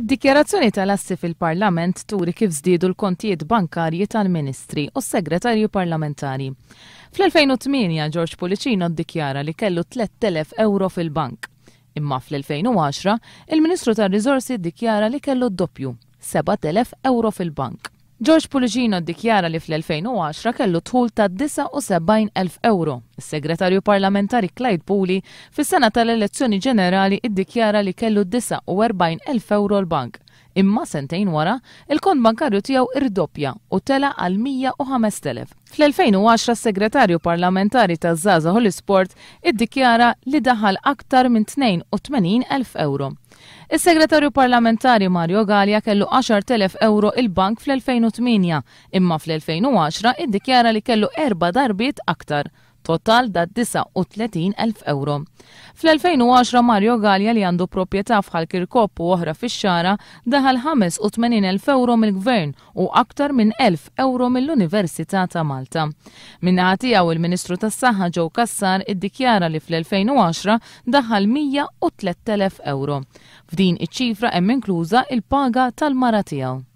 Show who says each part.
Speaker 1: Id-dikjarazzjoni tal-assi fil-Parlament turi kif żdiedu l-kontijiet bankarji tal-Ministri u s-Segretarju Parlamentari. Fl-2008 George Policino ddikjara li kellu 3,000 euro fil-bank. Imma fl-2010 il-Ministru tar-Riżorsi ddikjara li kellu d-doppju, 7,000 euro fil-bank. George Policino ddikjara li fl-2010 kellu dħul ta' 79,000 euro. Is-Segretarju Parlamentari Clyde Pooley fis-sena tal-elezzjoni ġenerali ddikjara li kellu 49,000 euro l-bank. Imma sentejn wara, il-kont bankarju tiegħu irdoppja u tela għal 105,000. Fl-2010 s-Segretarju Parlamentari taż-Żgħażagħ u l-Isport iddikjara li daħal aktar minn 82,000 euro. Is-Segretarju Parlamentari Mario Gallia kellu 10,000 euro il-bank fl-2008, imma fl-2010 iddikjara li kellu 4 darbiet aktar, total da 39,000 euro. Fl-2010 Mario Gallia li għandu proprjetà f'ħal Kirkop u oħra fix-Xara daħal 85,000 euro mill-Gvern u aktar minn 1,000 euro mill-Università ta' Malta. Minnaħa tiegħu il-Ministru tas-Saħħa Joe Cassar iddikjara li fl-2010 daħal 103,000 euro. F'din iċ-ċifra hemm inkluża il-paga tal-mara tiegħu.